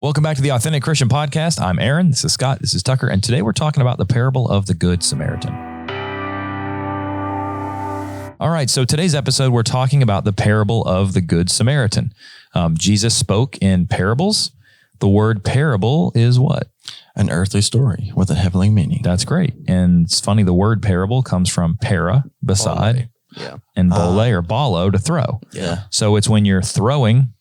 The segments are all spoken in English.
Welcome back to the Authentic Christian Podcast. I'm Aaron. This is Scott. This is Tucker. And today we're talking about the parable of the Good Samaritan. All right. So today's episode, we're talking about the parable of the Good Samaritan. Jesus spoke in parables. The word parable is what? An earthly story with a heavenly meaning. That's great. And it's funny, the word parable comes from para, beside, and bole or balo, to throw. Yeah. So it's when you're throwing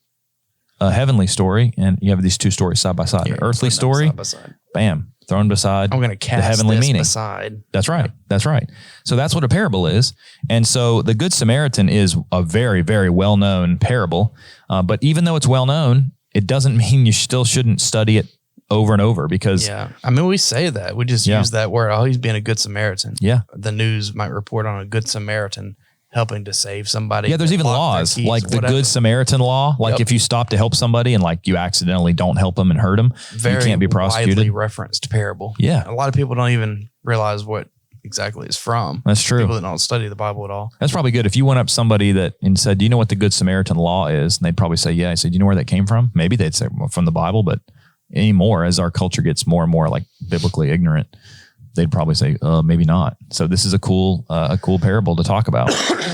a heavenly story, and you have these two stories side by side. An earthly story, side by side. Bam, thrown beside. I'm going to cast the heavenly this meaning. beside. That's right. That's right. So that's what a parable is. And so the Good Samaritan is a very, very well-known parable. But even though it's well-known, it doesn't mean you still shouldn't study it over and over because... Yeah. I mean, we say that. We just use that word, oh, he's being a good Samaritan. Yeah. The news might report on a good Samaritan helping to save somebody. Yeah, there's even laws like the Good Samaritan law. Like if you stop to help somebody and like you accidentally don't help them and hurt them, you can't be prosecuted. Widely referenced parable. Yeah. A lot of people don't even realize what exactly it's from. That's true. People that don't study the Bible at all. That's probably good. If you went up to somebody and said, do you know what the Good Samaritan law is? And they'd probably say, yeah. I said, do you know where that came from? Maybe they'd say, well, from the Bible, but anymore, as our culture gets more and more like biblically ignorant, they'd probably say, maybe not. So this is a cool parable to talk about.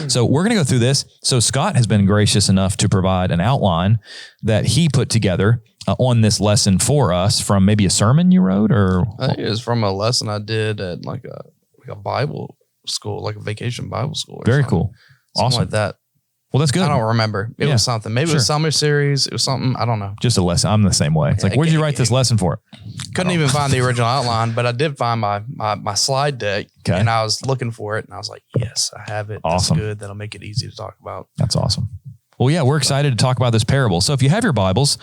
So we're going to go through this. So Scott has been gracious enough to provide an outline that he put together on this lesson for us from maybe a sermon you wrote, or I think it was from a lesson I did at like a Bible school, like a vacation Bible school. Very cool. Something Awesome. like that. Well, that's good. I don't remember. It was something. Maybe it was summer series. It was something. I don't know. Just a lesson. I'm the same way. It's like, where'd you write this lesson for? Couldn't even find the original outline, but I did find my slide deck, and I was looking for it, and I was like, yes, I have it. Awesome. That's good. That'll make it easy to talk about. That's awesome. Well, yeah, we're excited to talk about this parable. So if you have your Bibles,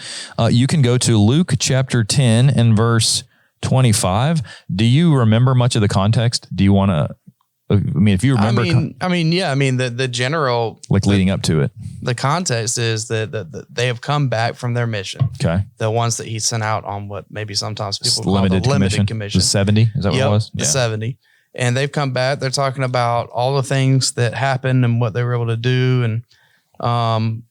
you can go to Luke chapter 10 and verse 25. Do you remember much of the context? Do you want to... I mean, if you remember, the general, like leading up to it, the context is that they have come back from their mission. Okay. The ones that he sent out on what maybe sometimes people call limited the limited commission. The 70, is that what it was? The 70. And they've come back. They're talking about all the things that happened and what they were able to do and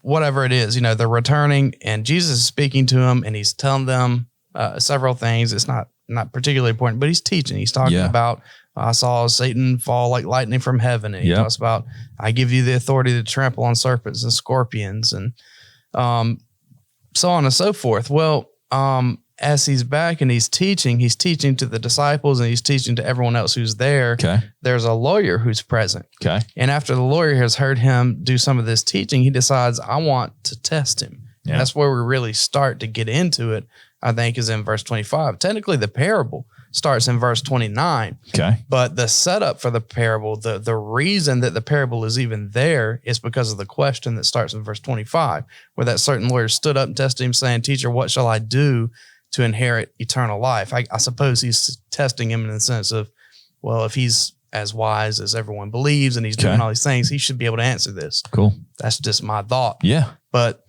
whatever it is, they're returning and Jesus is speaking to them and he's telling them several things. It's not particularly important, but he's teaching. He's talking about, I saw Satan fall like lightning from heaven. And he talks about, I give you the authority to trample on serpents and scorpions and so on and so forth. Well, as he's back and he's teaching to the disciples and he's teaching to everyone else who's there. Okay. There's a lawyer who's present. Okay. And after the lawyer has heard him do some of this teaching, he decides, I want to test him. Yeah. And that's where we really start to get into it, I think, is in verse 25. Technically, the parable starts in verse 29. Okay. But the setup for the parable, the reason that the parable is even there is because of the question that starts in verse 25, where that certain lawyer stood up and tested him saying, Teacher, what shall I do to inherit eternal life? I suppose he's testing him in the sense of, well, if he's as wise as everyone believes and he's doing all these things, he should be able to answer this. Cool. That's just my thought. Yeah. But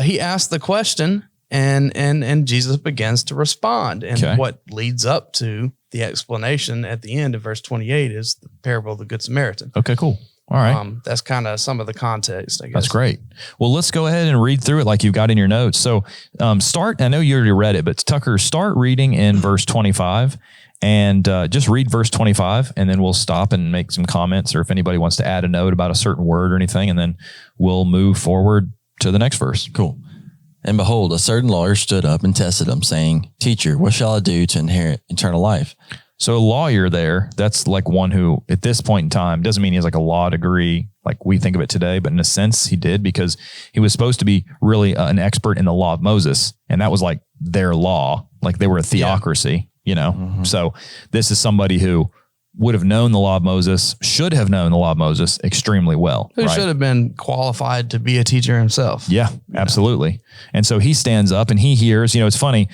he asked the question and Jesus begins to respond. And what leads up to the explanation at the end of verse 28 is the parable of the Good Samaritan. Okay, cool. All right. That's kind of some of the context, I guess. That's great. Well, let's go ahead and read through it like you've got in your notes. So I know you already read it, but Tucker, start reading in verse 25 and just read verse 25 and then we'll stop and make some comments or if anybody wants to add a note about a certain word or anything, and then we'll move forward to the next verse. Cool. And behold, a certain lawyer stood up and tested him, saying, Teacher, what shall I do to inherit eternal life? So a lawyer there, that's like one who at this point in time, doesn't mean he has like a law degree like we think of it today, but in a sense he did because he was supposed to be really an expert in the law of Moses. And that was like their law, like they were a theocracy, Mm-hmm. So this is somebody who would have known the law of Moses, should have known the law of Moses extremely well. Who should have been qualified to be a teacher himself. Yeah, absolutely. And so he stands up and he hears, it's funny,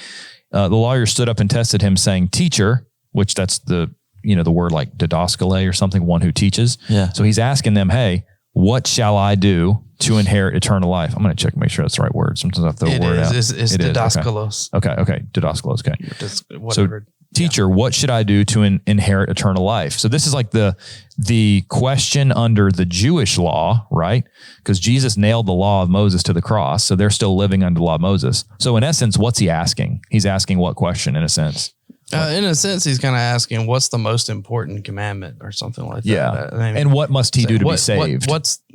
the lawyer stood up and tested him saying, Teacher, which that's the word like didaskale or something, one who teaches. Yeah. So he's asking them, hey, what shall I do to inherit eternal life? I'm going to check and make sure that's the right word. Sometimes I throw a word out. It's didaskalos. Okay. Didaskalos. Okay. Whatever. teacher, what should I do to inherit eternal life? So this is like the question under the Jewish law, right? Because Jesus nailed the law of Moses to the cross. So they're still living under the law of Moses. So in essence, what's he asking? He's asking what question in a sense? In a sense, he's kind of asking, what's the most important commandment or something like that? Yeah. And what must he do to be saved?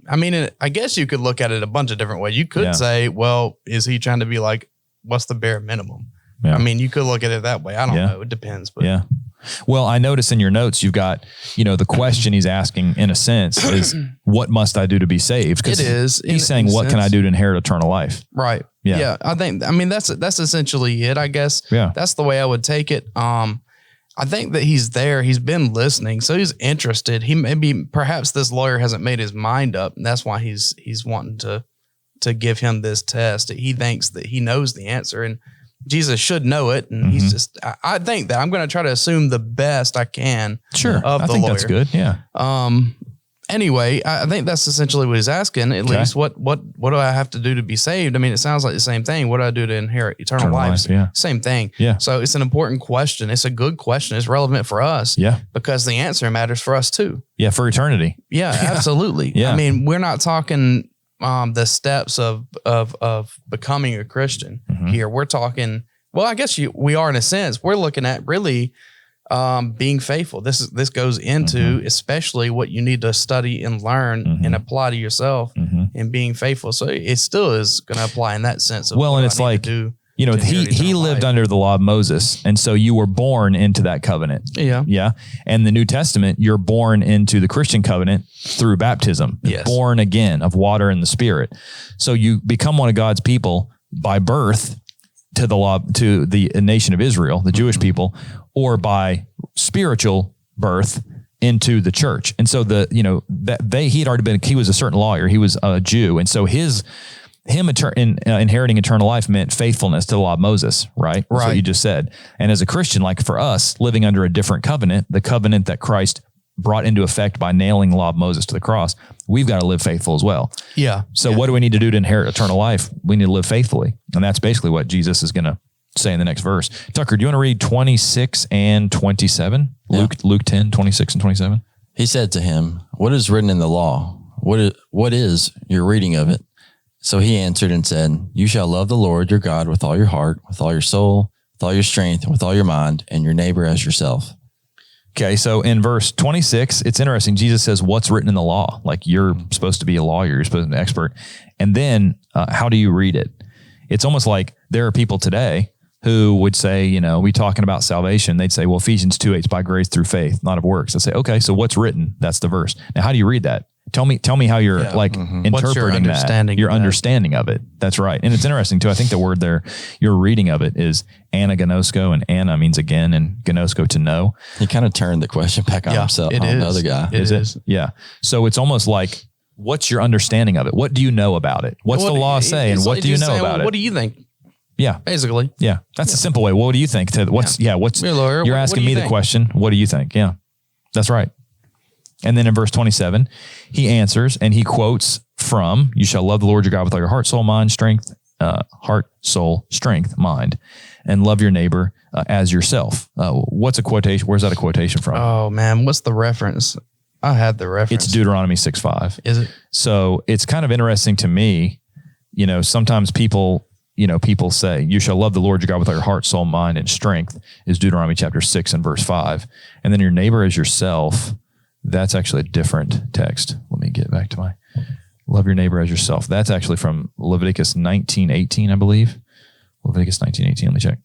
I guess you could look at it a bunch of different ways. You could say, well, is he trying to be like, what's the bare minimum? Yeah. I mean, you could look at it that way. I don't know. It depends. But yeah. Well, I notice in your notes, you've got, the question he's asking in a sense is, what must I do to be saved? It is. He's saying, what can I do to inherit eternal life? Right. Yeah. I mean, that's essentially it, I guess. Yeah. That's the way I would take it. I think that he's there. He's been listening. So he's interested. Perhaps this lawyer hasn't made his mind up. And that's why he's wanting to give him this test. He thinks that he knows the answer, and Jesus should know it. And he's just, I think that I'm going to try to assume the best I can. Sure. Of I the think lawyer. That's good. Yeah. Anyway, I think that's essentially what he's asking. At least what do I have to do to be saved? I mean, it sounds like the same thing. What do I do to inherit eternal life? Yeah. Same thing. Yeah. So it's an important question. It's a good question. It's relevant for us. Yeah. Because the answer matters for us too. Yeah. For eternity. Yeah, absolutely. Yeah. I mean, we're not talking the steps of becoming a Christian here. We're talking, well, I guess we are in a sense. We're looking at really being faithful. This goes into especially what you need to study and learn and apply to yourself and being faithful. So it still is going to apply in that sense. Well, and it's like, he lived under the law of Moses. And so you were born into that covenant. Yeah. Yeah. And the New Testament, you're born into the Christian covenant through baptism, born again of water and the Spirit. So you become one of God's people by birth to the nation of Israel, the Jewish people, or by spiritual birth into the church. And so he was a certain lawyer. He was a Jew. And so inheriting eternal life meant faithfulness to the law of Moses, right? That's what you just said. And as a Christian, like for us living under a different covenant, the covenant that Christ brought into effect by nailing the law of Moses to the cross, we've got to live faithful as well. Yeah. So what do we need to do to inherit eternal life? We need to live faithfully. And that's basically what Jesus is going to say in the next verse. Tucker, do you want to read 26 and 27? Yeah. Luke 10, 26 and 27. He said to him, what is written in the law? What is your reading of it? So he answered and said, you shall love the Lord your God with all your heart, with all your soul, with all your strength, and with all your mind, and your neighbor as yourself. Okay, so in verse 26, it's interesting. Jesus says, what's written in the law? Like you're supposed to be a lawyer, you're supposed to be an expert. And then how do you read it? It's almost like there are people today who would say, we talking about salvation. They'd say, well, Ephesians 2:8, by grace through faith, not of works. I say, okay, so what's written? That's the verse. Now, how do you read that? Tell me how you're interpreting that. Your understanding of it. That's right. And it's interesting too. I think the word there, your reading of it is anagnosko, and ana means again, and gnosko to know. He kind of turned the question back on himself, on the other guy. It is. Yeah. So it's almost like, what's your understanding of it? What do you know about it? What's the law say? And what do you know about it? What do you think? Yeah. Basically. Yeah. That's a simple way. What do you think? You're asking me the question. What do you think? Yeah. That's right. And then in verse 27, he answers and he quotes from, you shall love the Lord your God with all your heart, soul, mind, strength, mind, and love your neighbor as yourself. What's a quotation? Where's that a quotation from? Oh man, what's the reference? I had the reference. It's Deuteronomy 6:5. Is it? So it's kind of interesting to me, sometimes people say, you shall love the Lord your God with all your heart, soul, mind, and strength is Deuteronomy chapter 6 and verse 5. And then your neighbor as yourself, that's actually a different text. Let me get back to my love your neighbor as yourself. That's actually from Leviticus 19:18, I believe. Leviticus 19:18. Let me check.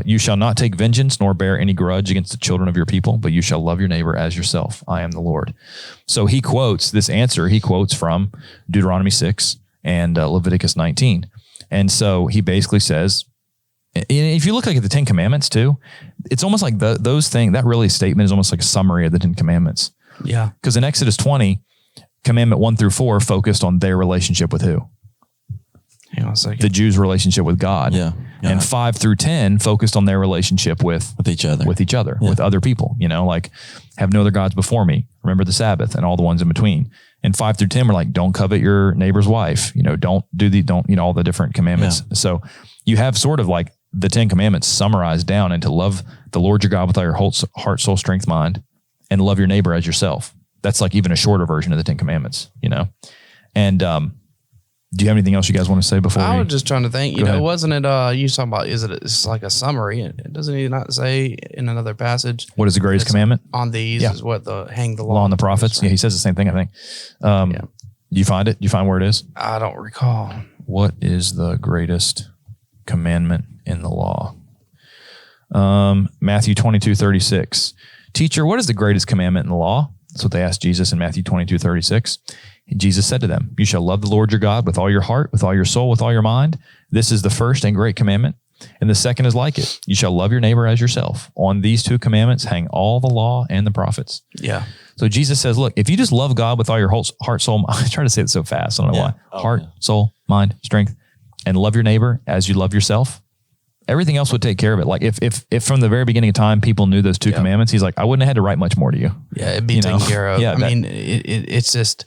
You shall not take vengeance nor bear any grudge against the children of your people, but you shall love your neighbor as yourself. I am the Lord. So he quotes this answer. He quotes from Deuteronomy 6 and Leviticus 19. And so he basically says, if you look like at the 10 Commandments too, it's almost like those things, that really statement is almost like a summary of the 10 Commandments. Yeah. Because in Exodus 20, Commandment 1 through 4 focused on their relationship with who? Hang on a second. The Jews' relationship with God. Yeah. And 5 through 10 focused on their relationship with each other, with other people, like have no other gods before me, remember the Sabbath and all the ones in between. And 5 through 10 were like, don't covet your neighbor's wife, don't all the different commandments. Yeah. So you have sort of like the 10 commandments summarized down into love the Lord your God with all your whole heart, soul, strength, mind, and love your neighbor as yourself. That's like even a shorter version of the 10 commandments, you know? And do you have anything else you guys want to say before? I was just trying to think, you know, ahead. wasn't it, you talking about, it's like a summary. It doesn't he not say in another passage? What is the greatest commandment? On these Yeah. is what hang the Law and the prophets. right? Yeah, he says the same thing, I think. Do you find it? Do you find where it is? I don't recall. What is the greatest commandment in the law? Matthew 22:36. Teacher, what is the greatest commandment in the law? That's what they asked Jesus in Matthew 22:36. Jesus said to them, you shall love the Lord your God with all your heart, with all your soul, with all your mind. This is the first and great commandment. And the second is like it. You shall love your neighbor as yourself. On these two commandments hang all the law and the prophets. Yeah. So Jesus says, look, if you just love God with all your whole heart, soul, I try to say it so fast. I don't know why. Heart, soul, mind, strength, and love your neighbor as you love yourself. Everything else would take care of it. Like if from the very beginning of time, people knew those two commandments, he's like, I wouldn't have had to write much more to you. Yeah. It'd be taken care of. Yeah, I mean, it's just,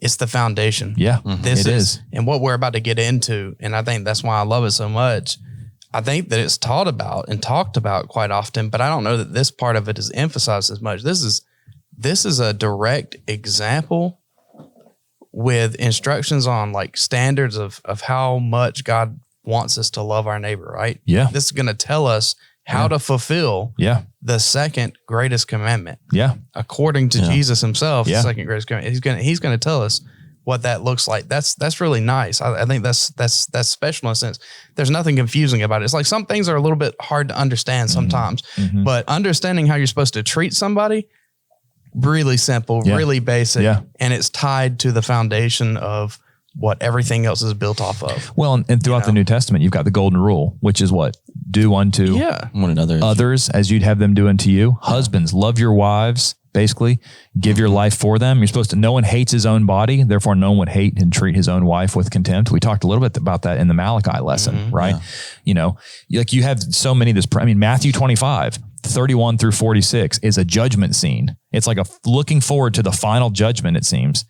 it's the foundation. Yeah, This it is. And what we're about to get into. And I think that's why I love it so much. I think that it's taught about and talked about quite often, but I don't know that this part of it is emphasized as much. This is a direct example with instructions on like standards of how much God wants us to love our neighbor, right? Yeah. This is going to tell us how to fulfill the second greatest commandment. Yeah. According to Jesus himself, the Yeah. second greatest commandment. He's going to tell us what that looks like. That's really nice. I think that's special in a sense. There's nothing confusing about it. It's like some things are a little bit hard to understand sometimes, but understanding how you're supposed to treat somebody, really simple, really basic, and it's tied to the foundation of what everything else is built off of. Well, and throughout the New Testament, you've got the golden rule, which is what? Do unto one another others as you'd have them do unto you. Husbands, love your wives, basically. Give your life for them. You're supposed to, no one hates his own body. Therefore, no one would hate and treat his own wife with contempt. We talked a little bit about that in the Malachi lesson, right? Yeah. You know, like you have so many, Matthew 25:31-46 is a judgment scene. It's like looking forward to the final judgment, it seems.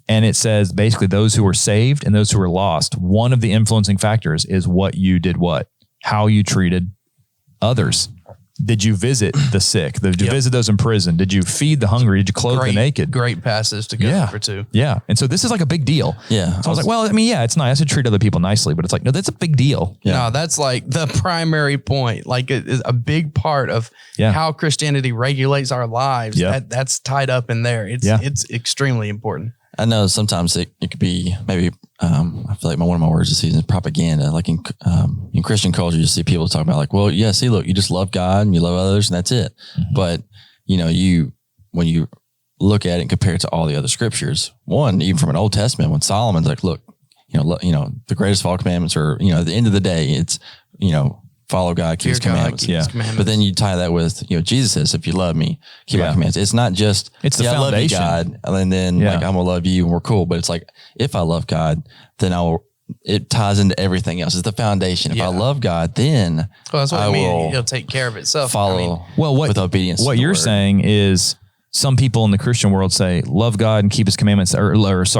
And it says basically those who are saved and those who are lost, one of the influencing factors is what you did, how you treated others. Did you visit the sick? Did you visit those in prison? Did you feed the hungry? Did you clothe the naked? Great passage to go for too. Yeah. And so this is like a big deal. Yeah. So I was like, well, it's nice to treat other people nicely, but it's like, no, that's a big deal. Yeah. No, that's like the primary point. Like it is a big part of how Christianity regulates our lives. Yeah. That's tied up in there. It's extremely important. I know sometimes it could be maybe, I feel like one of my words this season is propaganda. Like in Christian culture, you see people talk about like, well, yeah, see, look, you just love God and you love others and that's it. Mm-hmm. But, when you look at it and compare it to all the other scriptures, one, even from an Old Testament, when Solomon's like, look, the greatest of all commandments are, at the end of the day, it's, follow God, keep his commandments. But then you tie that with, Jesus says, if you love me, keep my commandments. It's not just, it's the foundation. I love you, God, and then like, I'm going to love you and we're cool. But it's like, if I love God, then it ties into everything else. It's the foundation. If I love God, then that's what I mean. It'll take care of itself. Follow with obedience. What you're saying is, some people in the Christian world say, love God and keep his commandments, love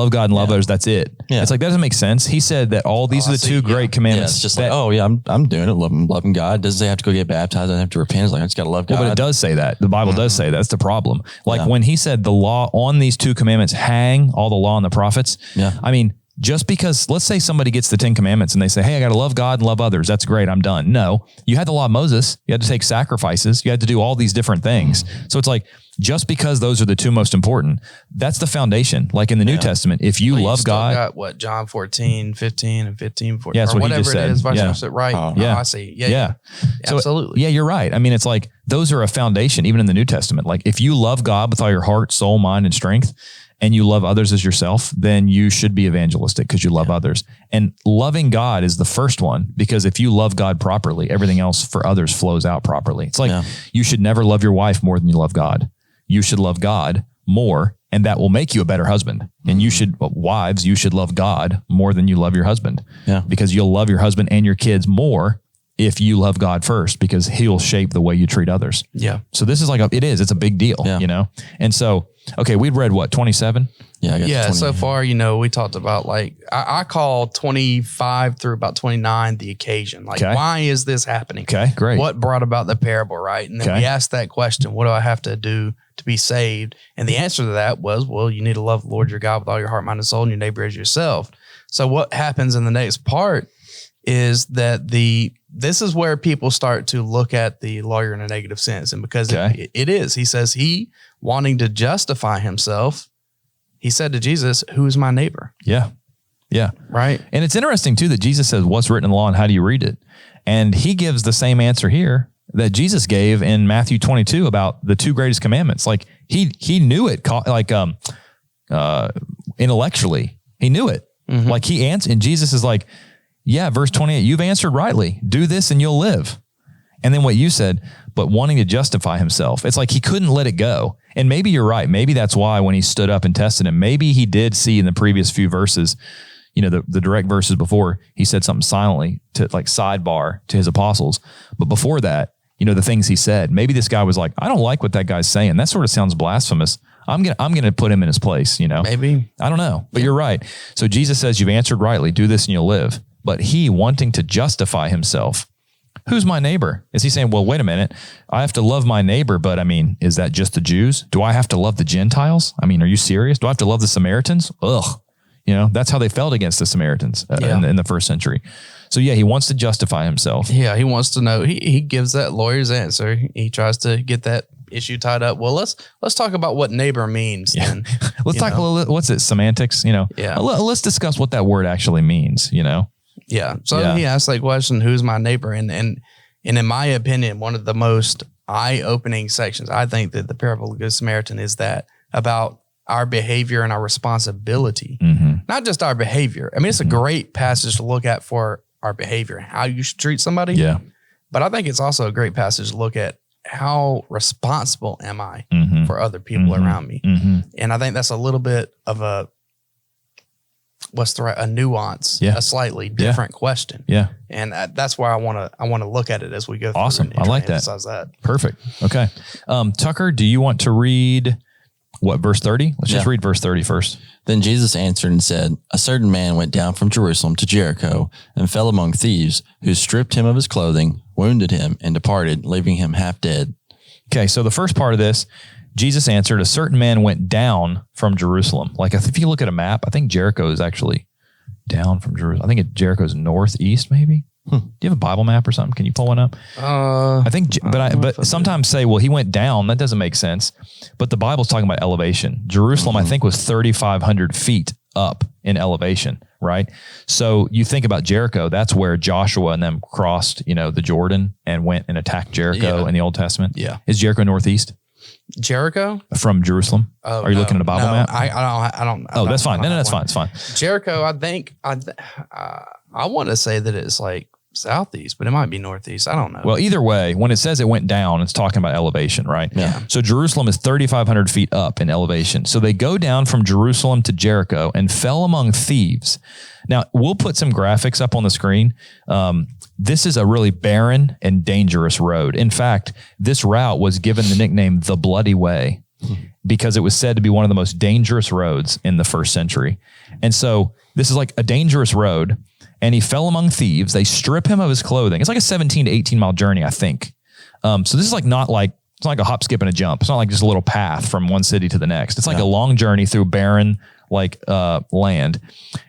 God and love others. That's it. Yeah. It's like, that doesn't make sense. He said that these are the two great commandments. It's just I'm doing it. Loving God. Doesn't say I have to go get baptized. I don't have to repent. It's like, I just got to love God. Well, but it does say that. The Bible does say that's the problem. Like when he said the law on these two commandments hang all the law and the prophets. Yeah. I mean, just because, let's say somebody gets the 10 commandments and they say, hey, I got to love God and love others. That's great. I'm done. No, you had the law of Moses. You had to take sacrifices. You had to do all these different things. So it's like, just because those are the two most important, that's the foundation. Like in the New Testament, if you love God. Got John 14:15 and 15:14. Yeah, that's what he just said. Right. Yeah. I see. Yeah. So, absolutely. Yeah, you're right. I mean, it's like, those are a foundation, even in the New Testament. Like if you love God with all your heart, soul, mind, and strength, and you love others as yourself, then you should be evangelistic because you love others. And loving God is the first one, because if you love God properly, everything else for others flows out properly. It's like you should never love your wife more than you love God. You should love God more, and that will make you a better husband. And wives, you should love God more than you love your husband. Yeah. Because you'll love your husband and your kids more if you love God first, because he'll shape the way you treat others. Yeah. So this is like, it's a big deal, you know? And so, okay, we'd read what, 27? Yeah. Yeah. So far, you know, we talked about like, I call 25 through about 29 the occasion. Like, why is this happening? Okay, great. What brought about the parable, right? And then we asked that question, what do I have to do to be saved? And the answer to that was, well, you need to love the Lord your God with all your heart, mind, and soul, and your neighbor as yourself. So what happens in the next part is that this is where people start to look at the lawyer in a negative sense. And because it is, he says, he wanting to justify himself, he said to Jesus, who is my neighbor? Yeah. Yeah. Right. And it's interesting too, that Jesus says, what's written in the law and how do you read it? And he gives the same answer here that Jesus gave in Matthew 22 about the two greatest commandments. Like he knew it, like intellectually, he knew it. Mm-hmm. Like he answered, and Jesus is like, yeah, verse 28, you've answered rightly. Do this and you'll live. And then what you said, but wanting to justify himself. It's like he couldn't let it go. And maybe you're right. Maybe that's why when he stood up and tested him, maybe he did see in the previous few verses, you know, the direct verses before, he said something silently to like sidebar to his apostles. But before that, you know, the things he said, maybe this guy was like, I don't like what that guy's saying. That sort of sounds blasphemous. I'm going to put him in his place, you know, maybe, I don't know, but you're right. So Jesus says, you've answered rightly, do this and you'll live. But he wanting to justify himself, who's my neighbor? Is he saying, well, wait a minute, I have to love my neighbor, but I mean, is that just the Jews? Do I have to love the Gentiles? I mean, are you serious? Do I have to love the Samaritans? Ugh. You know, that's how they felt against the Samaritans in the first century. So yeah, he wants to justify himself. Yeah, he wants to know. He gives that lawyer's answer. He tries to get that issue tied up. Well, let's talk about what neighbor means. Yeah. Then, let's talk a little, what's it, semantics, you know? Yeah. Let's discuss what that word actually means, you know? Yeah. So he asked that question, who's my neighbor? And in my opinion, one of the most eye-opening sections, I think that the parable of the Good Samaritan is that about our behavior and our responsibility, not just our behavior. I mean, it's a great passage to look at for our behavior, how you should treat somebody. Yeah. But I think it's also a great passage to look at how responsible am I for other people around me. And I think that's a little bit of a nuance, a slightly different question. Yeah. And that's where I want to look at it as we go through. Awesome. I like that. that. Perfect. Okay. Tucker, do you want to read what, verse 30? Let's just read verse 30 first. Then Jesus answered and said, a certain man went down from Jerusalem to Jericho and fell among thieves, who stripped him of his clothing, wounded him, and departed, leaving him half dead. Okay. So the first part of this, Jesus answered, a certain man went down from Jerusalem. Like if you look at a map, I think Jericho is actually down from Jerusalem. I think Jericho's northeast, maybe. Do you have a Bible map or something? Can you pull one up? I think, but sometimes say, well, he went down. That doesn't make sense. But the Bible's talking about elevation. Jerusalem, I think, was 3,500 feet up in elevation, right? So you think about Jericho, that's where Joshua and them crossed, you know, the Jordan and went and attacked Jericho in the Old Testament. Yeah. Is Jericho northeast? Jericho from Jerusalem? Are you looking at a Bible map? I don't. Oh, that's fine. No, that's fine. It's fine. Jericho, I think I want to say that it's like southeast, but it might be northeast. I don't know. Well, either way, when it says it went down, it's talking about elevation, right? Yeah. So Jerusalem is 3,500 feet up in elevation. So they go down from Jerusalem to Jericho and fell among thieves. Now, we'll put some graphics up on the screen. This is a really barren and dangerous road. In fact, this route was given the nickname the Bloody Way because it was said to be one of the most dangerous roads in the first century. And so this is like a dangerous road, and he fell among thieves. They strip him of his clothing. It's like a 17 to 18 mile journey, I think. So this is it's not like a hop, skip, and a jump. It's not like just a little path from one city to the next. It's like a long journey through barren land.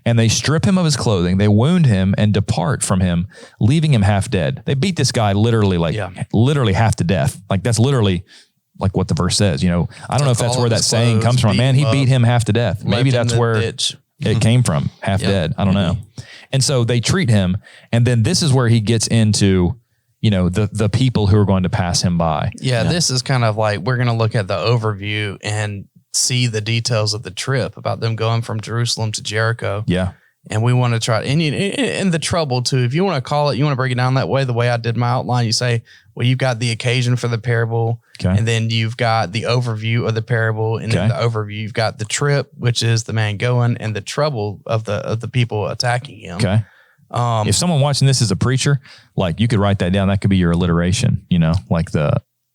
And they strip him of his clothing. They wound him and depart from him, leaving him half dead. They beat this guy literally half to death. Like that's literally like what the verse says, you know. I don't know if that's where that saying comes from. Man, he beat him half to death. Maybe that's where it came from, half dead. I don't know. And so they treat him. And then this is where he gets into, you know, the people who are going to pass him by. Yeah. This is kind of like, we're going to look at the overview and see the details of the trip about them going from Jerusalem to Jericho. Yeah. And we want to try, and the trouble too, if you want to call it, you want to break it down that way, the way I did my outline, you say, well, you've got the occasion for the parable, and then you've got the overview of the parable, and in the overview, you've got the trip, which is the man going, and the trouble of the people attacking him. Okay. If someone watching this is a preacher, like you could write that down. That could be your alliteration, like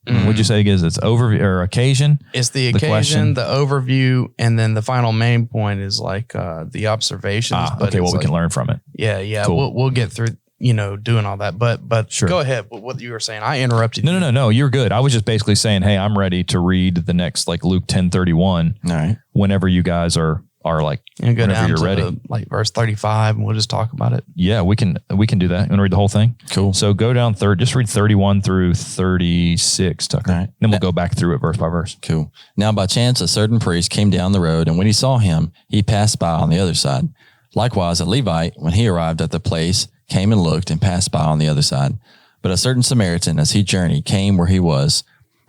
what'd you say it is? It's overview or occasion. It's the occasion, the overview, and then the final main point is like the observations. Okay, what we can learn from it. Yeah. Cool. We'll get through, doing all that. But sure. Go ahead. What you were saying, I interrupted you. No. You're good. I was just basically saying, hey, I'm ready to read the next like Luke 10:31. All right. Whenever you guys are like, and go whenever down you're to ready. like verse 35, and we'll just talk about it. Yeah, we can do that. You want to read the whole thing? Cool. So go down just read 31 through 36, Tucker. All right. Then we'll go back through it verse by verse. Cool. Now by chance, a certain priest came down the road, and when he saw him, he passed by on the other side. Likewise, a Levite, when he arrived at the place, came and looked and passed by on the other side. But a certain Samaritan, as he journeyed, came where he was,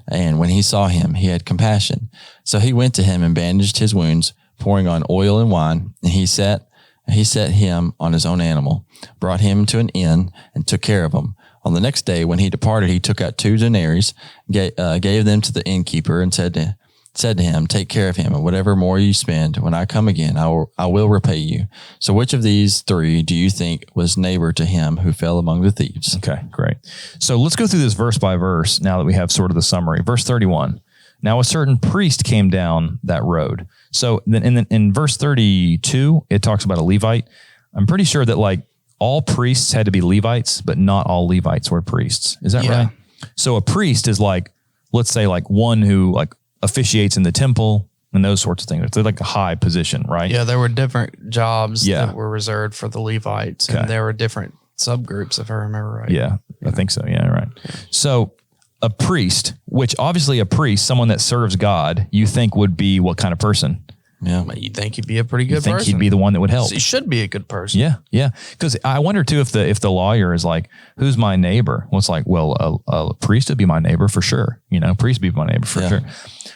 and when he saw him, he had compassion. So he went to him and bandaged his wounds, pouring on oil and wine, and he set him on his own animal, brought him to an inn, and took care of him. On the next day, when he departed, he took out 2 denarii, gave them to the innkeeper, and said to him, take care of him, and whatever more you spend, when I come again, I will repay you. So which of these 3 do you think was neighbor to him who fell among the thieves? Okay, great. So let's go through this verse by verse now that we have sort of the summary. Verse 31. Now a certain priest came down that road. So then in verse 32, it talks about a Levite. I'm pretty sure that like all priests had to be Levites, but not all Levites were priests. Is that right? So a priest is like, let's say like one who like officiates in the temple and those sorts of things. They're like a high position, right? Yeah, there were different jobs that were reserved for the Levites, and there were different subgroups, if I remember right. Yeah, I think so. Yeah, right. So a priest, which obviously a priest, someone that serves God, you think would be what kind of person? Yeah. You think he'd be a pretty good person. You think he'd be the one that would help. He should be a good person. Yeah. Because I wonder too if the lawyer is like, who's my neighbor? Well, it's like, well, a priest would be my neighbor for sure. Priest would be my neighbor for sure.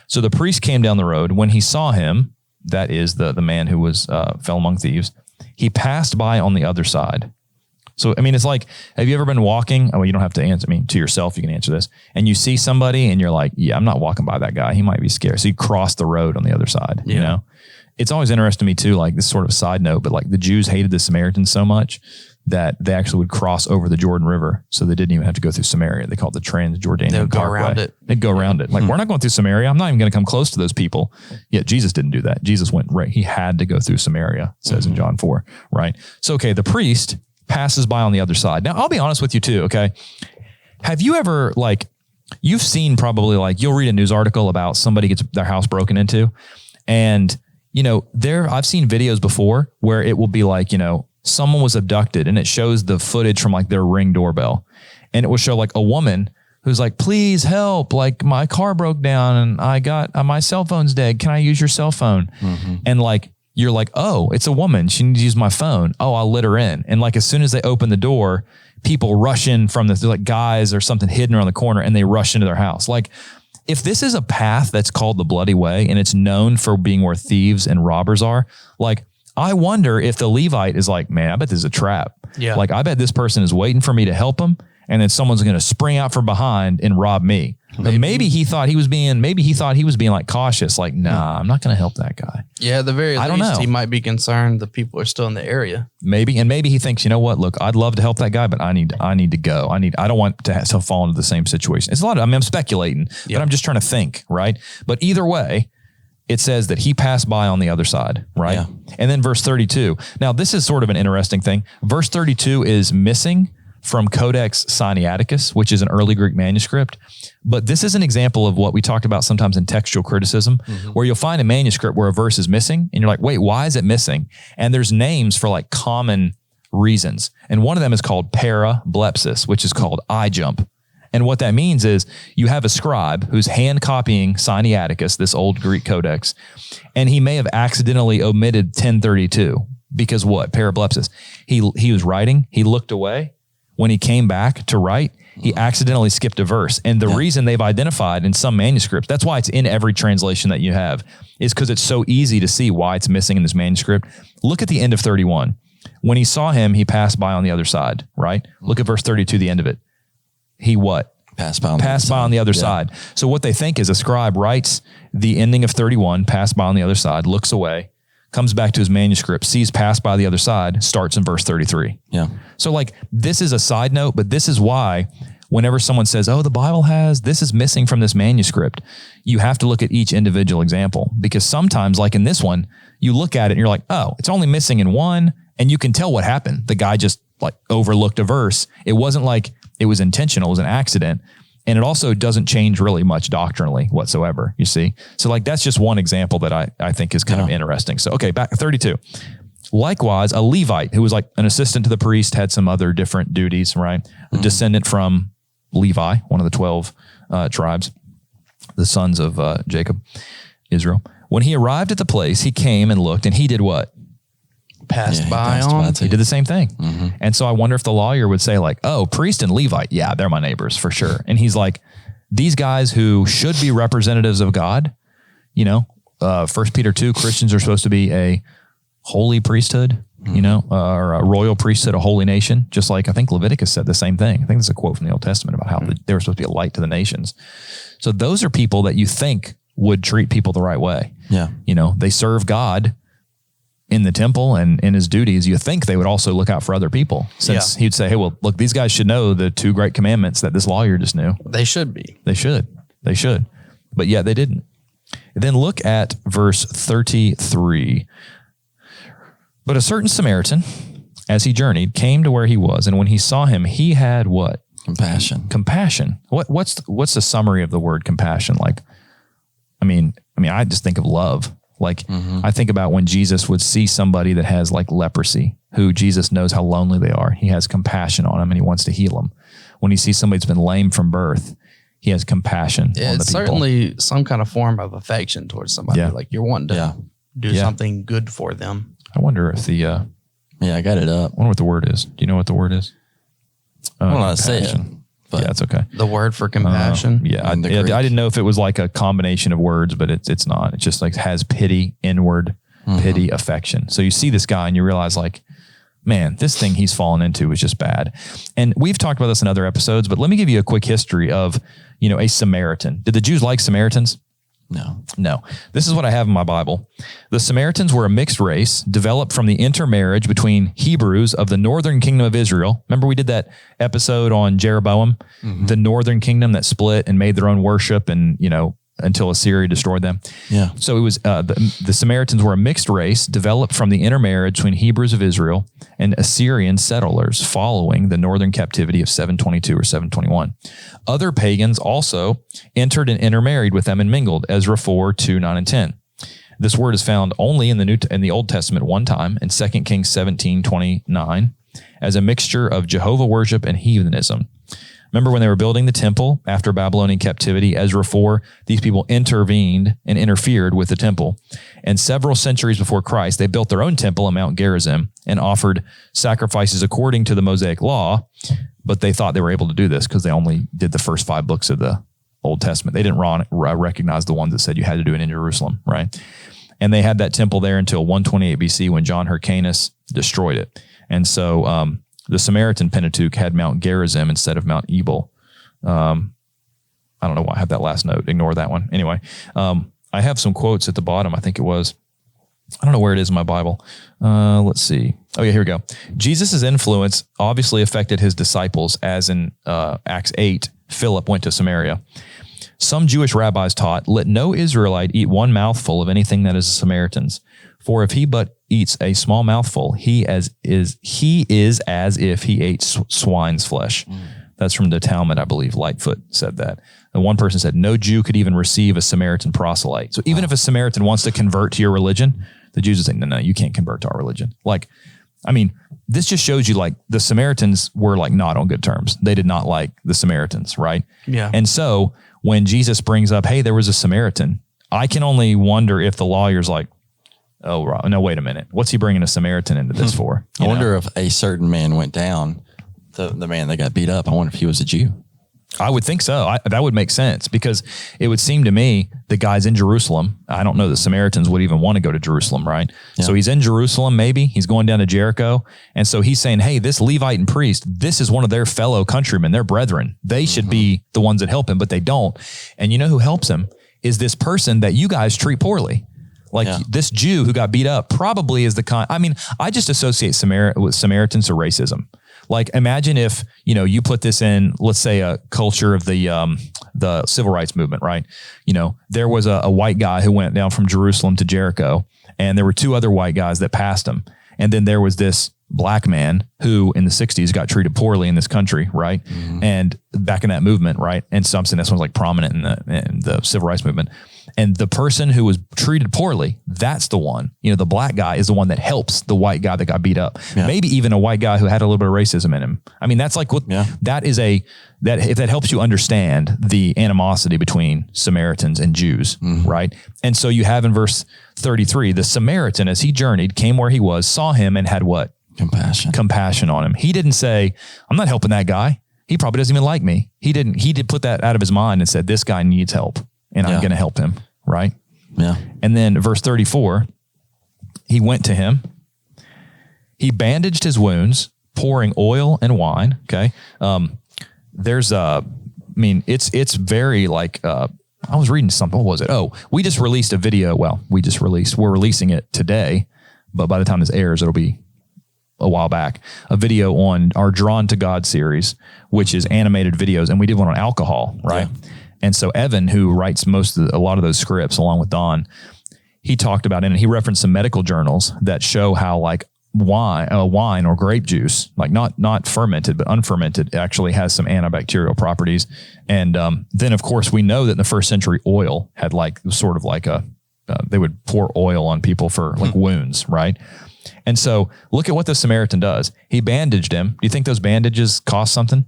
So the priest came down the road. When he saw him, that is the man who was fell among thieves, he passed by on the other side. So, it's like, have you ever been walking? Oh, you don't have to answer. To yourself, you can answer this. And you see somebody and you're like, yeah, I'm not walking by that guy. He might be scared. So you cross the road on the other side, It's always interesting to me too, like this sort of side note, but like the Jews hated the Samaritans so much that they actually would cross over the Jordan River. So they didn't even have to go through Samaria. They called it the Trans-Jordanian Parkway. Around it. They'd go around it. Like, we're not going through Samaria. I'm not even going to come close to those people. Yet Jesus didn't do that. Jesus went right. He had to go through Samaria, it says in John 4, right? So, okay, the priest passes by on the other side. Now, I'll be honest with you too, okay? Have you ever, like, you've seen probably, like, you'll read a news article about somebody gets their house broken into, and, I've seen videos before where it will be like, someone was abducted, and it shows the footage from like their Ring doorbell, and it will show like a woman who's like, please help, like my car broke down and I got my cell phone's dead. Can I use your cell phone? And like, you're like, oh, it's a woman. She needs to use my phone. Oh, I'll let her in. And like, as soon as they open the door, people rush in from this, like guys or something hidden around the corner, and they rush into their house. Like, if this is a path that's called the Bloody Way and it's known for being where thieves and robbers are, like, I wonder if the Levite is like, man, I bet this is a trap. Yeah. Like, I bet this person is waiting for me to help him, and then someone's going to spring out from behind and rob me. Maybe he thought he was being like cautious, like, nah, I'm not going to help that guy. Yeah, at the very I don't least, know. he might be concerned the people are still in the area. Maybe he thinks, you know what? Look, I'd love to help that guy, but I need to go. I don't want to fall into the same situation. It's a lot of, I'm speculating, but I'm just trying to think, right? But either way, it says that he passed by on the other side, right? Yeah. And then verse 32. Now, this is sort of an interesting thing. Verse 32 is missing from Codex Sinaiticus, which is an early Greek manuscript. But this is an example of what we talked about sometimes in textual criticism, where you'll find a manuscript where a verse is missing, and you're like, wait, why is it missing? And there's names for like common reasons. And one of them is called parablepsis, which is called eye jump. And what that means is you have a scribe who's hand copying Sinaiticus, this old Greek codex, and he may have accidentally omitted 1032 because what? Parablepsis. He was writing, he looked away. When he came back to write, he accidentally skipped a verse. And the reason they've identified in some manuscripts, that's why it's in every translation that you have, is because it's so easy to see why it's missing in this manuscript. Look at the end of 31. When he saw him, he passed by on the other side, right? Look at verse 32, the end of it. He what? Passed by on the other side. So what they think is a scribe writes the ending of 31, passed by on the other side, looks away, comes back to his manuscript, sees pass by the other side, starts in verse 33. Yeah. So like, this is a side note, but this is why whenever someone says, oh, the Bible has, this is missing from this manuscript, you have to look at each individual example, because sometimes, like in this one, you look at it and you're like, oh, it's only missing in one, and you can tell what happened. The guy just like overlooked a verse. It wasn't like it was intentional, it was an accident. And it also doesn't change really much doctrinally whatsoever, you see? So like, that's just one example that I think is kind of interesting. So, okay, back 32. Likewise, a Levite who was like an assistant to the priest, had some other different duties, right? A descendant from Levi, one of the 12 tribes, the sons of Jacob, Israel. When he arrived at the place, he came and looked, and he did what? Passed by on. He did the same thing. And so I wonder if the lawyer would say like, oh, priest and Levite, yeah, they're my neighbors for sure. And he's like, these guys who should be representatives of God, you know, 1 Peter 2, Christians are supposed to be a holy priesthood, you know, or a royal priesthood, a holy nation, just like I think Leviticus said the same thing. I think there's a quote from the Old Testament about how they were supposed to be a light to the nations. So those are people that you think would treat people the right way. Yeah. You know, they serve God in the temple and in his duties. You think they would also look out for other people, since he'd say, hey, well, look, these guys should know the 2 great commandments that this lawyer just knew. They should be. They should. But yet they didn't. Then look at verse 33. But a certain Samaritan, as he journeyed, came to where he was, and when he saw him, he had what? Compassion. What's the summary of the word compassion? Like, I mean, I just think of love. Like, I think about when Jesus would see somebody that has like leprosy, who Jesus knows how lonely they are. He has compassion on them and he wants to heal them. When he sees somebody that's been lame from birth, he has compassion on the people. It's certainly some kind of form of affection towards somebody. Yeah. Like you're wanting to do something good for them. I wonder if the... I got it up. I wonder what the word is. Do you know what the word is? I don't know how to say it. But it's okay. The word for compassion. I didn't know if it was like a combination of words, but it's not. It's just like has pity, inward pity, affection. So you see this guy and you realize like, man, this thing he's fallen into is just bad. And we've talked about this in other episodes, but let me give you a quick history of, you know, a Samaritan. Did the Jews like Samaritans? No. This is what I have in my Bible. The Samaritans were a mixed race developed from the intermarriage between Hebrews of the northern kingdom of Israel. Remember we did that episode on Jeroboam, the northern kingdom that split and made their own worship and, you know, until Assyria destroyed them. Yeah. So it was the Samaritans were a mixed race developed from the intermarriage between Hebrews of Israel and Assyrian settlers following the northern captivity of 722 or 721. Other pagans also entered and intermarried with them and mingled, Ezra 4, 2, 9, and 10. This word is found only in the Old Testament one time in 2 Kings 17, 29 as a mixture of Jehovah worship and heathenism. Remember when they were building the temple after Babylonian captivity, Ezra 4, these people intervened and interfered with the temple. And several centuries before Christ, they built their own temple on Mount Gerizim and offered sacrifices according to the Mosaic law, but they thought they were able to do this because they only did the first 5 books of the Old Testament. They didn't recognize the ones that said you had to do it in Jerusalem, right? And they had that temple there until 128 BC when John Hyrcanus destroyed it. And so, the Samaritan Pentateuch had Mount Gerizim instead of Mount Ebal. I don't know why I have that last note. Ignore that one. Anyway, I have some quotes at the bottom. I think it was, I don't know where it is in my Bible. Let's see. Oh yeah, here we go. Jesus' influence obviously affected his disciples, as in Acts 8, Philip went to Samaria. Some Jewish rabbis taught, let no Israelite eat one mouthful of anything that is a Samaritan's. For if he but eats a small mouthful, he is as if he ate swine's flesh. That's from the Talmud, I believe. Lightfoot said that. And one person said, no Jew could even receive a Samaritan proselyte. So even if a Samaritan wants to convert to your religion, the Jews would say, no, you can't convert to our religion. Like, I mean, this just shows you like the Samaritans were like not on good terms. They did not like the Samaritans, right? Yeah. And so when Jesus brings up, hey, there was a Samaritan, I can only wonder if the lawyer's like, oh, no, wait a minute. What's he bringing a Samaritan into this for? I wonder if a certain man went down, the man that got beat up. I wonder if he was a Jew. I would think so. That would make sense because it would seem to me the guy's in Jerusalem. I don't know that Samaritans would even want to go to Jerusalem, right? Yeah. So he's in Jerusalem, maybe. He's going down to Jericho. And so he's saying, hey, this Levite and priest, this is one of their fellow countrymen, their brethren. They should be the ones that help him, but they don't. And you know who helps him is this person that you guys treat poorly. Like this Jew who got beat up probably is the kind. I mean, I just associate with Samaritans to racism. Like imagine if, you know, you put this in, let's say a culture of the civil rights movement, right? You know, there was a white guy who went down from Jerusalem to Jericho, and there were two other white guys that passed him. And then there was this black man who in the 60s got treated poorly in this country, right? Mm-hmm. And back in that movement, right? And something this was like prominent in the civil rights movement. And the person who was treated poorly, that's the one, you know, the black guy is the one that helps the white guy that got beat up. Yeah. Maybe even a white guy who had a little bit of racism in him. I mean, that's like what that is if that helps you understand the animosity between Samaritans and Jews, right? And so you have in verse 33, the Samaritan, as he journeyed, came where he was, saw him and had what? Compassion on him. He didn't say, I'm not helping that guy. He probably doesn't even like me. He did put that out of his mind and said, this guy needs help. And I'm going to help him, right? Yeah. And then verse 34, he went to him. He bandaged his wounds, pouring oil and wine. Okay. It's very like, I was reading something. What was it? Oh, we just released a video. Well, we're releasing it today, but by the time this airs, it'll be a while back, a video on our Drawn to God series, which is animated videos. And we did one on alcohol, right? Yeah. And so Evan, who writes a lot of those scripts along with Don, he talked about it and he referenced some medical journals that show how like wine or grape juice, like not fermented, but unfermented, actually has some antibacterial properties. And then of course we know that in the first century oil had like sort of like they would pour oil on people for like wounds, right? And so look at what the Samaritan does. He bandaged him. Do you think those bandages cost something?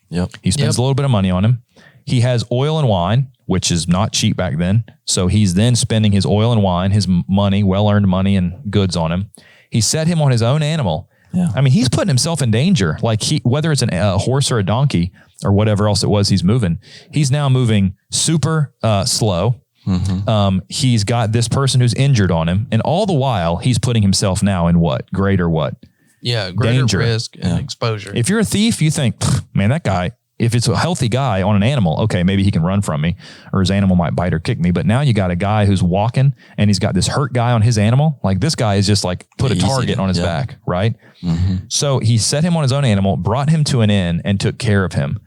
Yep. He spends a little bit of money on him. He has oil and wine, which is not cheap back then. So he's then spending his oil and wine, his money, well-earned money and goods on him. He set him on his own animal. Yeah. I mean, he's putting himself in danger. Like whether it's a horse or a donkey or whatever else it was he's moving, he's now moving super slow. Mm-hmm. He's got this person who's injured on him. And all the while he's putting himself now in greater danger, risk and exposure. If you're a thief, you think, man, that guy, if it's a healthy guy on an animal, okay, maybe he can run from me or his animal might bite or kick me. But now you got a guy who's walking and he's got this hurt guy on his animal. Like this guy is just like put a target on his back, right? Mm-hmm. So he set him on his own animal, brought him to an inn and took care of him.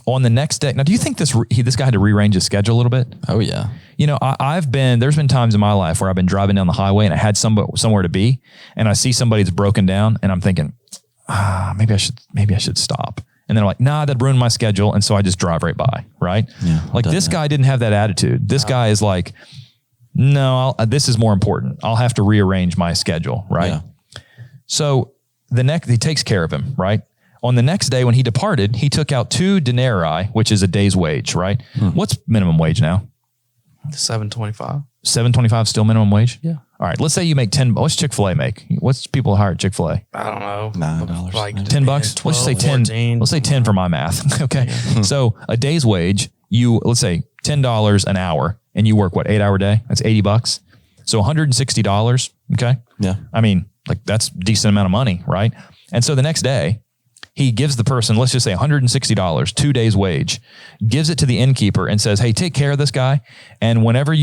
On the next day, now do you think this guy had to rearrange his schedule a little bit? Oh yeah. You know, there's been times in my life where I've been driving down the highway and I had somewhere to be and I see somebody that's broken down and I'm thinking, maybe I should stop. And then I'm like, nah, that'd ruin my schedule. And so I just drive right by, right? Yeah, like this guy didn't have that attitude. This guy is like, no, this is more important. I'll have to rearrange my schedule, right? Yeah. So he takes care of him, right? On the next day when he departed, he took out 2 denarii, which is a day's wage, right? What's minimum wage now? $7.25. $7.25 still minimum wage? Yeah. All right. Let's say you make 10. What's Chick-fil-A make? What's people hire at Chick-fil-A? I don't know. $9. Like $10. Let's just say 10. 14, let's say 10 for my math. Okay. Yeah. So a day's wage, let's say $10 an hour and you work 8-hour day? That's $80. So $160. Okay. Yeah. I mean, like that's a decent amount of money, right? And so the next day, he gives the person, let's just say $160, 2 days wage, gives it to the innkeeper and says, hey, take care of this guy. And whatever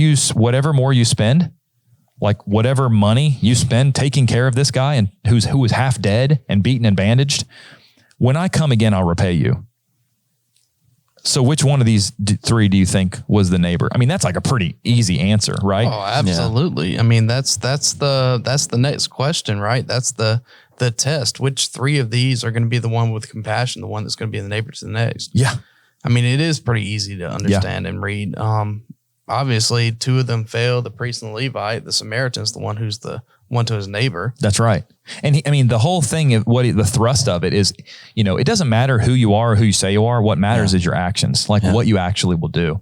more you spend, like whatever money you spend taking care of this guy and who is half dead and beaten and bandaged, when I come again, I'll repay you. So which one of these 3 do you think was the neighbor? I mean, that's like a pretty easy answer, right? Oh, absolutely. Yeah. I mean, that's the next question, right? That's the test. Which 3 of these are going to be the one with compassion, the one that's going to be the neighbor to the next? Yeah. I mean, it is pretty easy to understand and read. Obviously 2 of them fail, the priest and the Levite. The Samaritan's the one who's the one to his neighbor. That's right. And the whole thing of the thrust of it is, it doesn't matter who you are or who you say you are. What matters is your actions, like what you actually will do.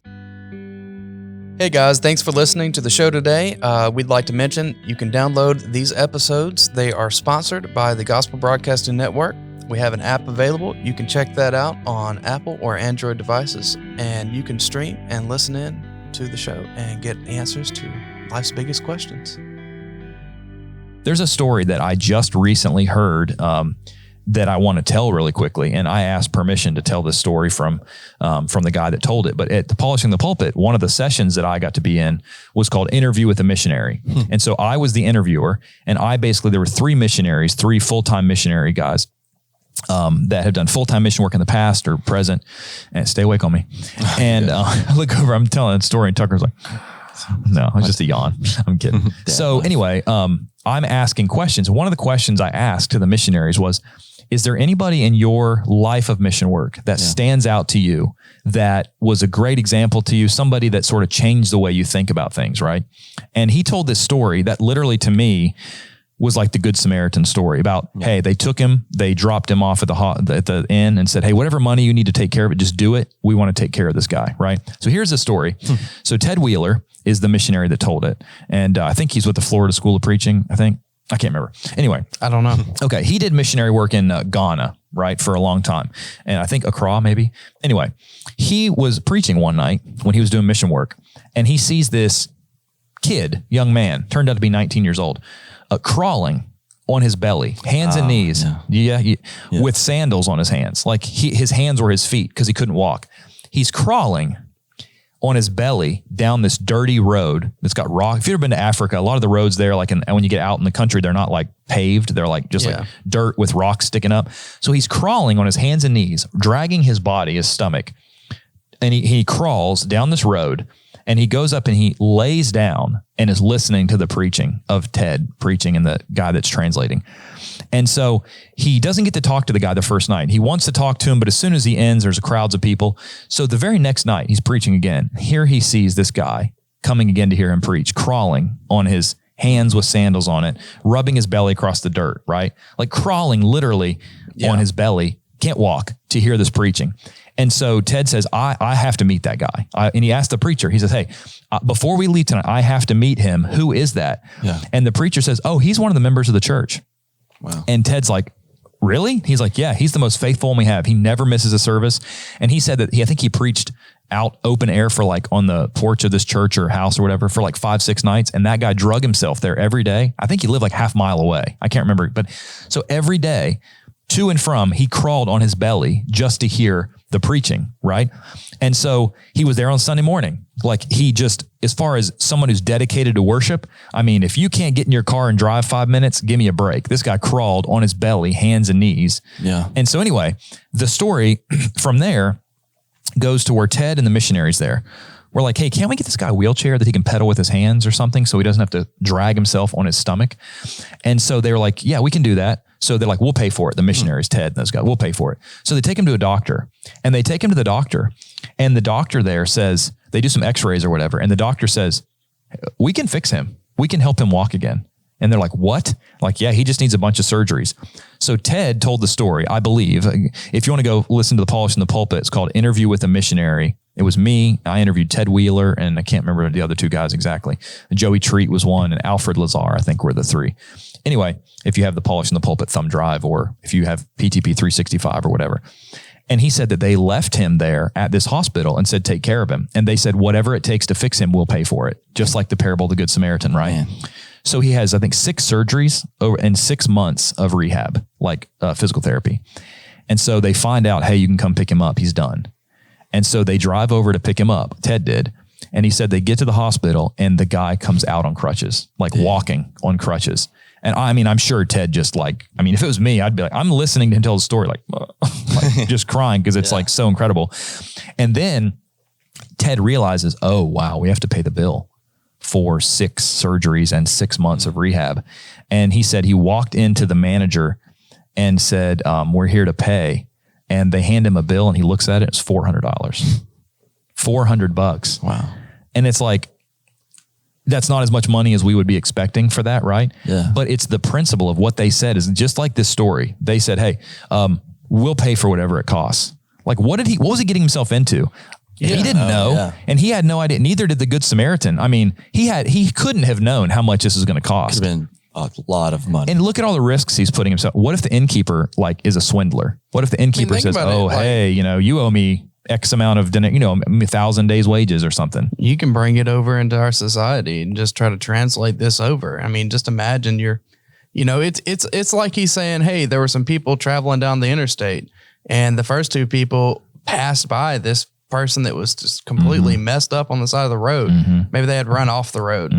Hey guys, thanks for listening to the show today. We'd like to mention you can download these episodes. They are sponsored by the Gospel Broadcasting Network. We have an app available. You can check that out on Apple or Android devices, and you can stream and listen in to the show and get answers to life's biggest questions. There's a story that I just recently heard. that I want to tell really quickly. And I asked permission to tell this story from the guy that told it. But at the Polishing the Pulpit, one of the sessions that I got to be in was called Interview with a Missionary. And so I was the interviewer, and there were 3 missionaries, 3 full-time missionary guys that have done full-time mission work in the past or present. And stay awake on me. And I look over, I'm telling a story, and Tucker's like, no, it's just a yawn. I'm kidding. So anyway, I'm asking questions. One of the questions I asked to the missionaries was, is there anybody in your life of mission work that stands out to you that was a great example to you, somebody that sort of changed the way you think about things, right? And he told this story that literally to me was like the Good Samaritan story about, hey, they took him, they dropped him off at the inn and said, hey, whatever money you need to take care of it, just do it. We want to take care of this guy, right? So here's the story. So Ted Wheeler is the missionary that told it. And I think he's with the Florida School of Preaching, I think. I can't remember. Anyway. I don't know. Okay. He did missionary work in Ghana, right, for a long time. And I think Accra maybe. Anyway, he was preaching one night when he was doing mission work, and he sees this kid, young man, turned out to be 19 years old, crawling on his belly, hands and knees, with sandals on his hands. Like his hands were his feet because he couldn't walk. He's crawling on his belly down this dirty road that's got rock. If you've ever been to Africa, a lot of the roads there, like when you get out in the country, they're not like paved. They're like just like dirt with rocks sticking up. So he's crawling on his hands and knees, dragging his body, his stomach. And he crawls down this road, and he goes up and he lays down and is listening to the preaching of Ted preaching and the guy that's translating. And so he doesn't get to talk to the guy the first night. He wants to talk to him, but as soon as he ends, there's crowds of people. So the very next night, he's preaching again. Here he sees this guy coming again to hear him preach, crawling on his hands with sandals on it, rubbing his belly across the dirt, right? Like crawling literally on his belly, can't walk, to hear this preaching. And so Ted says, I have to meet that guy. And he asked the preacher, he says, hey, before we leave tonight, I have to meet him. Who is that? Yeah. And the preacher says, oh, he's one of the members of the church. Wow. And Ted's like, really? He's like, yeah, he's the most faithful one we have. He never misses a service. And he said that I think he preached out open air for like on the porch of this church or house or whatever for like 5-6 nights. And that guy drug himself there every day. I think he lived like half a mile away. I can't remember. But so every day to and from, he crawled on his belly just to hear the preaching, right? And so he was there on Sunday morning. Like he just, as far as someone who's dedicated to worship, I mean, if you can't get in your car and drive 5 minutes, give me a break. This guy crawled on his belly, hands and knees. Yeah. And so anyway, the story from there goes to where Ted and the missionaries there were like, hey, can't we get this guy a wheelchair that he can pedal with his hands or something so he doesn't have to drag himself on his stomach? And so they were like, yeah, we can do that. So they're like, we'll pay for it. The missionaries, Ted and those guys, we'll pay for it. So they take him to a doctor, and they take him to the doctor, and the doctor there says, they do some x-rays or whatever. And the doctor says, we can fix him. We can help him walk again. And they're like, what? Like, yeah, he just needs a bunch of surgeries. So Ted told the story, I believe. If you want to go listen to the Polishing the Pulpit, it's called Interview with a Missionary. It was me. I interviewed Ted Wheeler, and I can't remember the other 2 guys exactly. Joey Treat was one, and Alfred Lazar, I think, were the 3. Anyway, if you have the Polishing the Pulpit thumb drive, or if you have PTP 365 or whatever. And he said that they left him there at this hospital and said, take care of him. And they said, whatever it takes to fix him, we'll pay for it. Just like the parable of the Good Samaritan, right? Man. So he has, I think, 6 surgeries and 6 months of rehab, like physical therapy. And so they find out, hey, you can come pick him up. He's done. And so they drive over to pick him up. Ted did. And he said they get to the hospital and the guy comes out on crutches, like walking on crutches. And I mean, I'm sure Ted just like, I mean, if it was me, I'd be like, I'm listening to him tell the story, like, like just crying because it's like so incredible. And then Ted realizes, oh, wow, we have to pay the bill for 6 surgeries and 6 months of rehab. And he said he walked into the manager and said, we're here to pay. And they hand him a bill and he looks at it. It's $400, $400. Wow. And it's like, that's not as much money as we would be expecting for that, right? Yeah. But it's the principle of what they said is just like this story. They said, hey, we'll pay for whatever it costs. Like, what was he getting himself into? Yeah. He didn't know. And he had no idea. Neither did the Good Samaritan. I mean, he couldn't have known how much this is going to cost. Could have been a lot of money. And look at all the risks he's putting himself. What if the innkeeper like is a swindler? What if the innkeeper says, oh, hey, you owe me X amount of, 1,000 days wages or something. You can bring it over into our society and just try to translate this over. I mean, just imagine you're You know, it's like he's saying, hey, there were some people traveling down the interstate, and the first two people passed by this person that was just completely messed up on the side of the road. Maybe they had run off the road.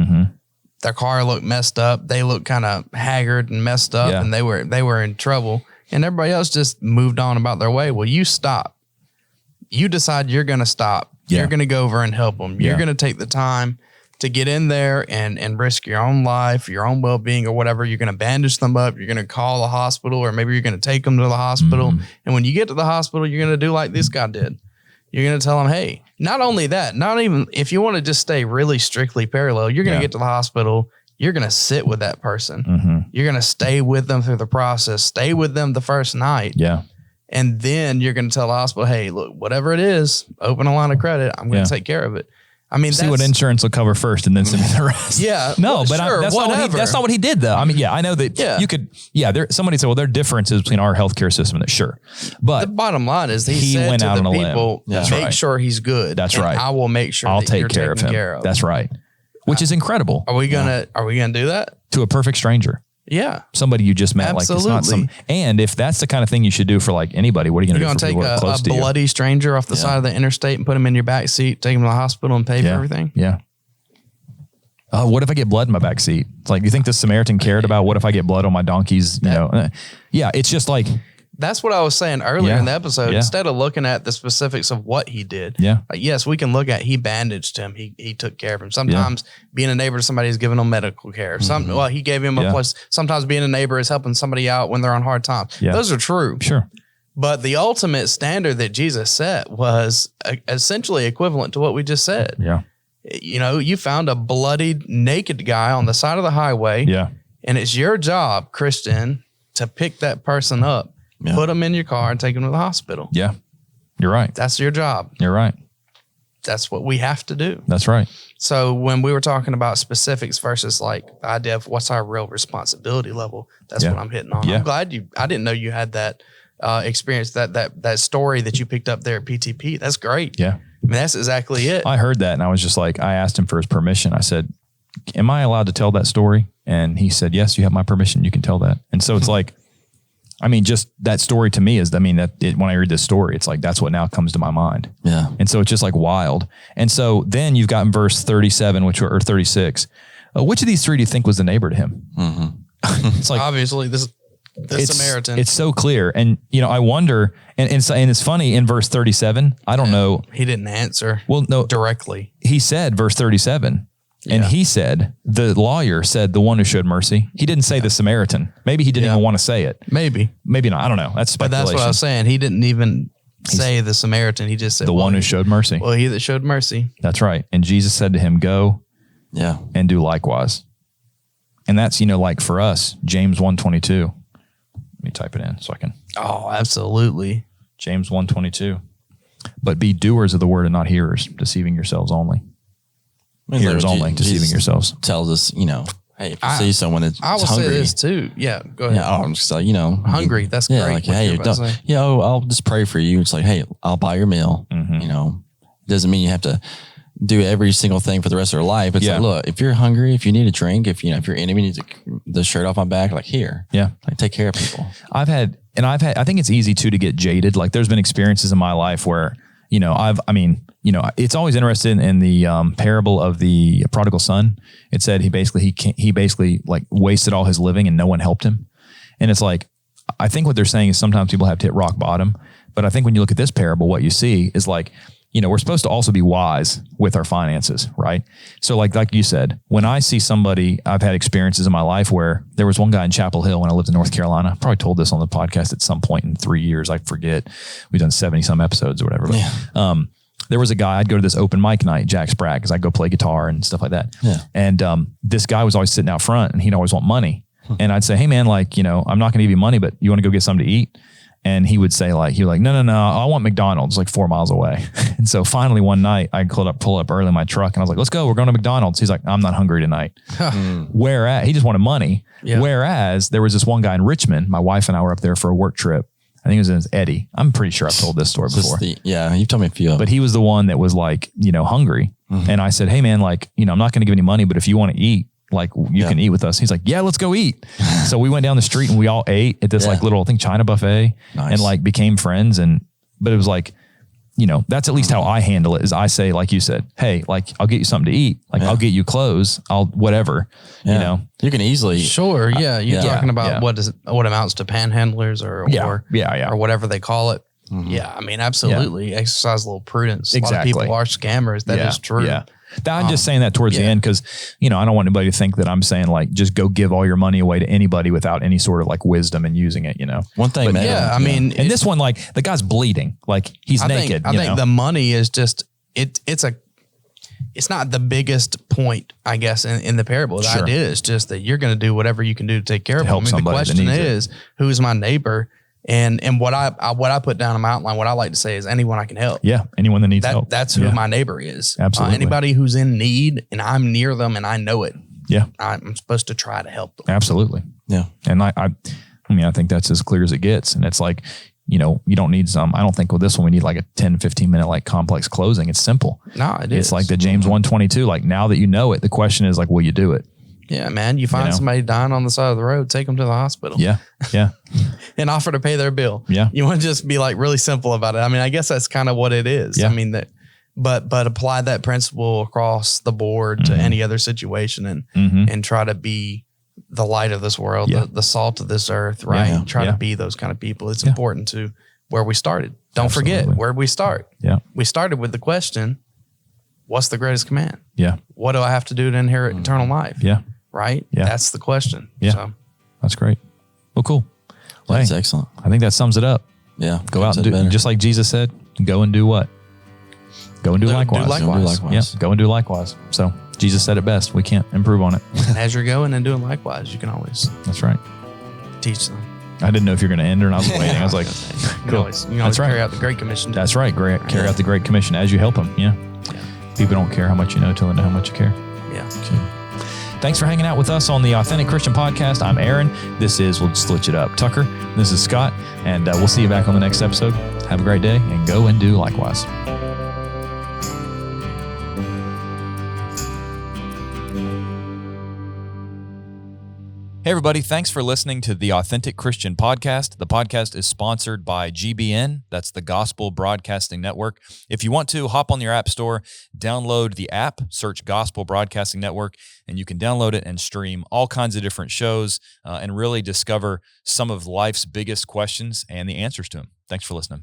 Their car looked messed up. They looked kind of haggard and messed up, and they were in trouble. And everybody else just moved on about their way. Well, you stop. You decide you're going to stop. You're going to go over and help them. You're going to take the time to get in there and risk your own life, your own well-being or whatever. You're going to bandage them up. You're going to call the hospital, or maybe you're going to take them to the hospital. And when you get to the hospital, you're going to do like this guy did. You're going to tell them, hey, not only that, not even if you want to just stay really strictly parallel, you're going to get to the hospital. You're going to sit with that person. You're going to stay with them through the process, stay with them the first night. And then you're going to tell the hospital, hey, look, whatever it is, open a line of credit. I'm going to take care of it. I mean, see what insurance will cover first and then send me the rest. No, but sure, that's not what he did though. I mean, I know that you could, somebody said, well, there are differences between our healthcare system and sure. But the bottom line is he said went to out the on people, make sure he's good. That's right. I will make sure I'll take care of him. That's right. Which is incredible. Are we going to do that? To a perfect stranger. Yeah. Somebody you just met. Absolutely. Like it's not and if that's the kind of thing you should do for like anybody, what are you going to do for people close to you? Take a bloody stranger off the side of the interstate and put him in your back seat, take him to the hospital and pay for everything? Yeah. What if I get blood in my back seat? It's like, you think the Samaritan cared about what if I get blood on my donkeys? You know? Yeah. It's just like, that's what I was saying earlier in the episode. Instead of looking at the specifics of what he did, like, yes, we can look at he bandaged him. He took care of him. Sometimes being a neighbor to somebody is giving them medical care. Well, he gave him a place. Sometimes being a neighbor is helping somebody out when they're on hard times. Those are true. Sure. But the ultimate standard that Jesus set was essentially equivalent to what we just said. Yeah. You know, you found a bloodied, naked guy on the side of the highway. Yeah. And it's your job, Christian, to pick that person up. Put them in your car and take them to the hospital. Yeah, you're right. That's your job. You're right. That's what we have to do. That's right. So when we were talking about specifics versus like the idea of what's our real responsibility level, that's what I'm hitting on. I'm glad I didn't know you had that experience, that story that you picked up there at PTP. That's great. Yeah. I mean, that's exactly it. I heard that and I was just like, I asked him for his permission. I said, am I allowed to tell that story? And he said, yes, you have my permission. You can tell that. And so it's like, I mean, just that story to me is, when I read this story, it's like, that's what now comes to my mind. Yeah. And so it's just like wild. And so then you've got in verse 37, or 36, which of these three do you think was the neighbor to him? It's like, obviously the Samaritan. It's so clear. And, I wonder, and it's funny in verse 37, I don't know. He didn't answer. Well, no, directly. He said verse 37. And he said, the lawyer said, the one who showed mercy. He didn't say the Samaritan. Maybe he didn't even want to say it. Maybe not. I don't know. That's speculation. But that's what I was saying. He didn't even say the Samaritan. He just said the one who showed mercy. Well, he that showed mercy. That's right. And Jesus said to him, go and do likewise. And that's, like for us, James 1:22. Let me type it in so I can. Oh, absolutely. James 1:22. But be doers of the word and not hearers, deceiving yourselves only. Hearers only, deceiving yourselves. Tells us, hey, if you see someone that's hungry. I will say this too. Yeah, go ahead. Yeah, I'm just like, hungry. That's great. Like, hey, I'll just pray for you. It's like, hey, I'll buy your meal. Doesn't mean you have to do every single thing for the rest of their life. It's like, look, if you're hungry, if you need a drink, if your enemy needs the shirt off my back, like here, like take care of people. I think it's easy too to get jaded. Like there's been experiences in my life where, it's always interesting in the parable of the prodigal son. It said he basically like wasted all his living and no one helped him. And it's like, I think what they're saying is sometimes people have to hit rock bottom. But I think when you look at this parable, what you see is like, we're supposed to also be wise with our finances, right? So like you said, when I see somebody, I've had experiences in my life where there was one guy in Chapel Hill when I lived in North Carolina. I probably told this on the podcast at some point in 3 years. I forget. We've done 70 some episodes or whatever. But, there was a guy, I'd go to this open mic night, Jack Spratt, because I'd go play guitar and stuff like that. Yeah. And this guy was always sitting out front and he'd always want money. And I'd say, hey man, I'm not going to give you money, but you want to go get something to eat? And he would say no, I want McDonald's like 4 miles away. And so finally one night I pull up early in my truck and I was like, let's go. We're going to McDonald's. He's like, I'm not hungry tonight. Whereas he just wanted money. Yeah. Whereas there was this one guy in Richmond. My wife and I were up there for a work trip. I think his name was Eddie. I'm pretty sure I've told this story before. You've told me a few. But he was the one that was like, hungry. Mm-hmm. And I said, hey man, I'm not going to give any money, but if you want to eat, Like you can eat with us. He's like, yeah, let's go eat. So we went down the street and we all ate at this like little, I think, China buffet and like became friends. But it was like, you know, that's at least how I handle it is I say, like you said, hey, like I'll get you something to eat. Like I'll get you clothes. I'll whatever, you know. You can easily. Sure. Yeah. You're talking about what amounts to panhandlers or whatever they call it. Mm-hmm. Yeah. I mean, absolutely. Exercise a little prudence. A lot of people are scammers. That is true. Yeah. I'm just saying that towards the end because, you know, I don't want anybody to think that I'm saying like just go give all your money away to anybody without any sort of like wisdom in using it, you know. One thing, man. I mean, and this one, like the guy's bleeding, like he's naked. I think the money is just it's not the biggest point, I guess, in the parable. The idea is just that you're going to do whatever you can do to take care of them. I mean, the question is, who's my neighbor? And what I put down in my outline, what I like to say is anyone I can help. Yeah, anyone that needs help. That's who my neighbor is. Absolutely. Anybody who's in need and I'm near them and I know it. Yeah. I'm supposed to try to help them. Absolutely. Yeah. And I mean, I think that's as clear as it gets. And it's like, you know, you don't need I don't think with this one, we need like a 10, 15 minute like complex closing. It's simple. No, it's like the James 1:22. Like now that you know it, the question is like, will you do it? Yeah, man. You find somebody dying on the side of the road, take them to the hospital. Yeah. Yeah. And offer to pay their bill. Yeah. You want to just be like really simple about it. I mean, I guess that's kind of what it is. Yeah. I mean but apply that principle across the board to any other situation and try to be the light of this world, the salt of this earth, right? Yeah. Try to be those kind of people. It's important to where we started. Don't forget where we start. Yeah. We started with the question, what's the greatest command? Yeah. What do I have to do to inherit eternal life? Yeah. Right? Yeah. That's the question. Yeah. So. That's great. Well, cool. Well, that's excellent. I think that sums it up. Yeah. Go out and do, just like Jesus said, go and do what? Go and do likewise. Do likewise. Yeah. Go and do likewise. So Jesus said it best. We can't improve on it. And as you're going and doing likewise, you can always That's right. teach them. I didn't know if you're going to end or not. I was waiting. I was like, you can always carry out the Great Commission. That's right. Carry out the Great Commission as you help them. Yeah. People don't care how much you know till they know how much you care. Yeah. Okay. Thanks for hanging out with us on the Authentic Christian Podcast. I'm Aaron. This is We'll Switch It Up. Tucker. This is Scott. And we'll see you back on the next episode. Have a great day and go and do likewise. Hey, everybody. Thanks for listening to the Authentic Christian Podcast. The podcast is sponsored by GBN. That's the Gospel Broadcasting Network. If you want to, hop on your app store, download the app, search Gospel Broadcasting Network, and you can download it and stream all kinds of different shows and really discover some of life's biggest questions and the answers to them. Thanks for listening.